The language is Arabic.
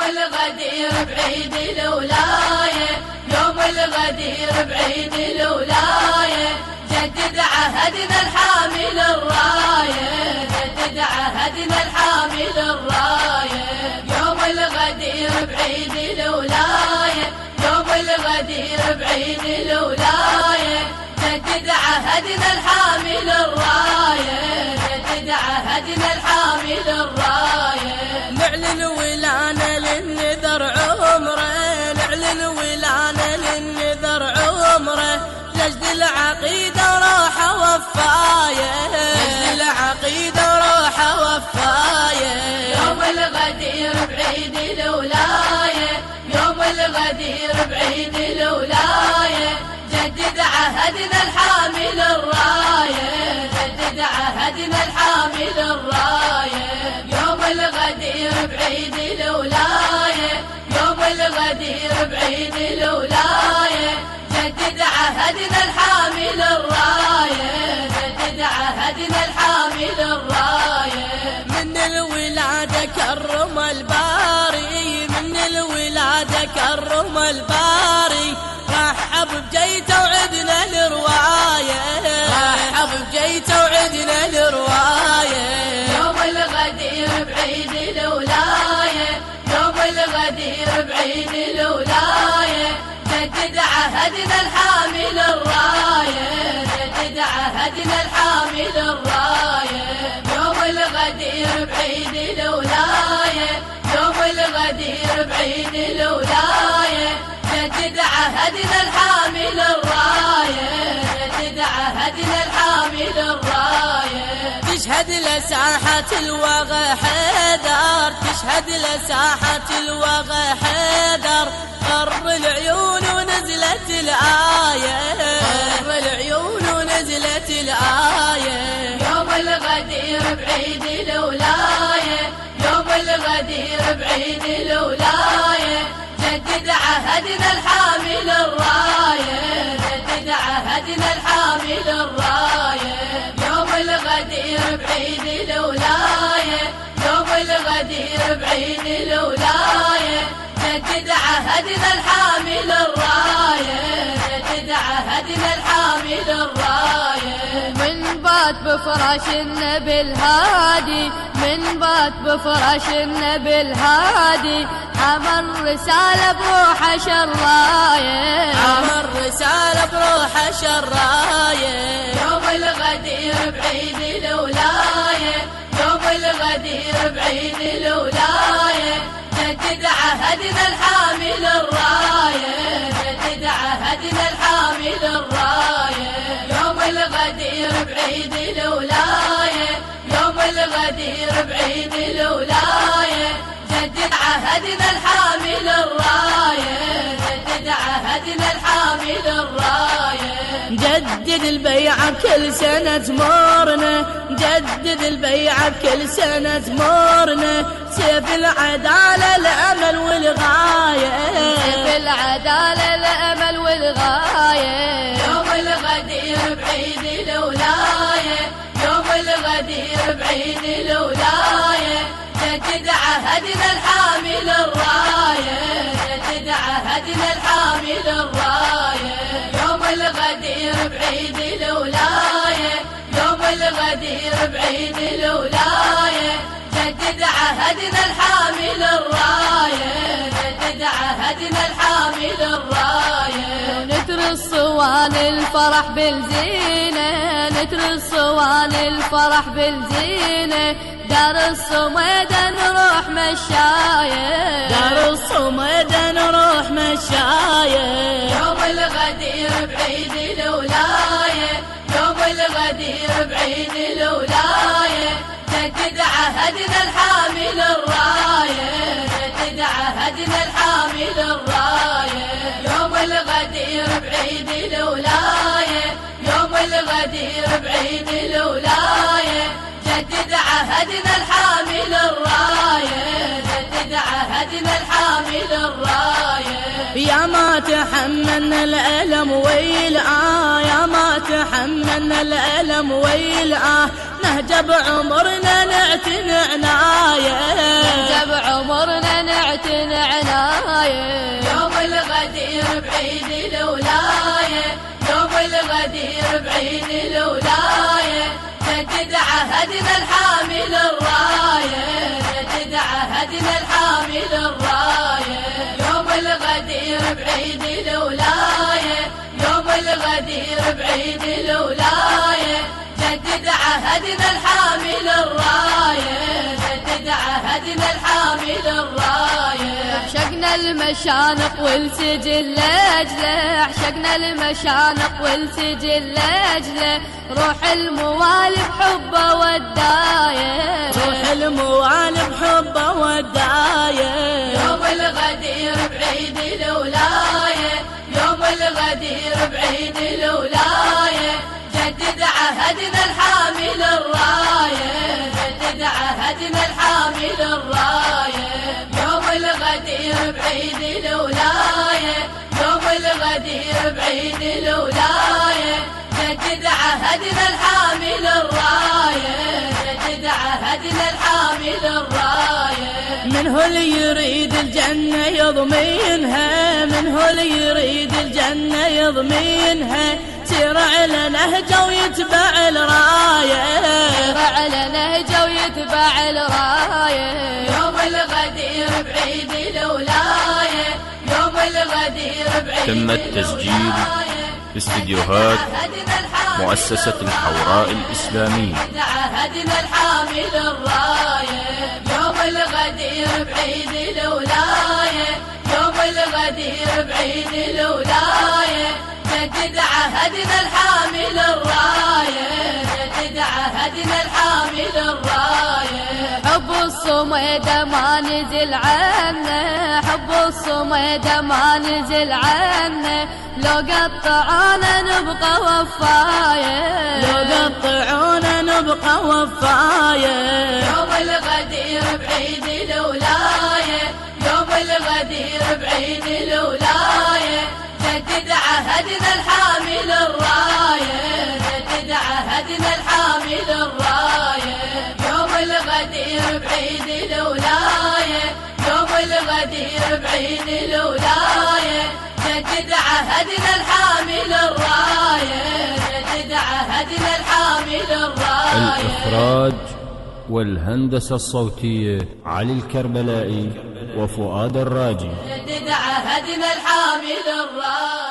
الغدير بعيد الولاية، يوم الغدير بعيد الولاية، جدد عهدنا الحامل الراية، جدد عهدنا الحامل الراية. يوم الغدير بعيد الولاية، يوم الغدير بعيد الولاية، جدد عهدنا الحامل الراية، جدد عهدنا الحامل الراية. نعلن ولانا للنذر عمره، نعلن ولانا للنذر عمره، نجد العقيدة وروحه وفاية، نجد العقيدة وروحه وفاية. يوم الغدير بعيد الولاية، يوم الغدير بعيد الولاية، جدد عهدنا الحامل الراية، جدد عهدنا الحامل الراية. يوم الغدير بعيد الولاية، يوم الغدير بعيد الولاية، جدد عهدنا الحامل الراية، جدد عهدنا الحامل الراية. من الولادة كرم الباري، من الولادة كرم الباري، رحب بجيته وعدنا الرواية، رحب بجيته وعدنا الرواية. يوم الغدير بعيد الولاية، يوم الغدير بعيد الولاية، جدد عهدنا الحامل الراية، جدد عهدنا الحامل الراية. يوم الغدير بعيد الولاية، يوم الغدير بعيد الولاية، جدد عهدنا الحامل الراية، جدد عهدنا الحامل الراية. تشهد لساحة الوغى حيدر، تشهد لساحة الوغى حيدر، غر العيون ونزلت الآية، غر العيون ونزلت الآية. يوم الغدير بعيد الولاية، يوم الغدير بعيد الولاية، جدد عهدنا الحامل الراية، جدد عهدنا الحامل الراية. يوم الغدير بعيد الولاية، يوم الغدير بعيد الولاية، جدد عهدنا الحامل الراية، جدد عهدنا الحامل الراية. من بات بفراش النبي الهادي، من بات بفراش النبي الهادي، حمل رسالة بروحه شراية، حمل رسالة بروحه شراية. يوم الغدير بعيد الولاية، يوم الغدير بعيد الولاية، جدد عهدنا الحامل الراية، جدد عهدنا الحامل الراية. يوم الغدير بعيد الولاية، يوم الغدير بعيد الولاية، جدد عهدنا الحامل الراية، جدد عهدنا الحامل الراية. جدد البيعة بكل سنة تمرنا، جدد البيعة بكل سنة تمرنا، سيف العدالة الأمل والغاية، سيف العدالة الأمل والغاية. يوم الغدير بعيد الولاية، يوم الغدير بعيد الولاية، جدد عهدنا الحامل الراية، جدد عهدنا الحامل الراية. يوم الغدير بعيد الولاية، يوم الغدير بعيد الولاية، جدد عهدنا الحامل الراية، جدد عهدنا الحامل الراية. نتر الصوان الفرح بالزينة، نتر الصوان الفرح بالزينة، دار الصميدة نروح مشاية، دار الصميدة نروح مشاية. يوم الغدير بعيد الولاية، يوم الغدير بعيد الولاية، جدد عهدنا الحامل الراية، جدد عهدنا الحامل الراية. يوم الغدير بعيد الولاية، يوم الغدير بعيد الولاية، جدد عهدنا الحامل الراية، جدد عهدنا الحامل الراية. يا ما تحملنا الألم ويلقى، يا ما تحملنا الألم ويلقى، نهجب عمرنا نعتني عناية، نهجب عمرنا نعتني وليتنا عناية. يوم الغدير بعيد الولاية، يوم الغدير بعيد الولاية، جدد عهدنا الحامل الراية، جدد عهدنا الحامل الراية. يوم الغدير بعيد الولاية، يوم الغدير بعيد الولاية، جدد عهدنا الحامل الراية، جدد عهدنا الحامل الراية. عشقنا المشانق والسجل لاجله، عشقنا المشانق والسجل لاجله، روح الموالي بحبه ودايه، روح الموالي بحبه ودايه. يوم الغدير بعيد الولاية، يوم الغدير بعيد الولاية، جدد عهدنا الحامل الراية، جدد عهدنا الحامل الراية. يوم الغدير بعيد الولاية، يوم الغدير بعيد الولاية، جدد عهدنا الحامل الراية، جدد عهدنا الحامل الراية. منه اللي يريد الجنة يضمينها، منه اللي يريد الجنة يضمينها، سير على نهجه ويتبع الراية، سير على نهجه ويتبع الراية. يوم الغدير بعيد الولاية، يوم الغدير بعيد تم التسجيل في استديوهات مؤسسة الحوراء الإسلامية. عهدنا الحامل الراية. يوم الغدير بعيد الولاية، يوم الغدير بعيد الولاية، جدد عهدنا الحامل الراية، جدد عهدنا الحامل الراية. حب الصميد ما نزل عنه، حب الصميد ما نزل عنه، لو قطعونا نبقى وفاية، لو قطعونا نبقى وفاية. يوم الغدير بعيد الولاية، يوم الغدير بعيد الولاية، جدد عهدنا الحامل الراية، جدد عهدنا الحامل الراية. يوم الغدير بعيد الولاية، يوم الغدير بعيد الولاية، جدد عهدنا الحامل الراية، جدد عهدنا الحامل الراية. الإخراج والهندسة الصوتية علي الكربلائي وفؤاد الراجي. جدد عهدنا الحامل الراية.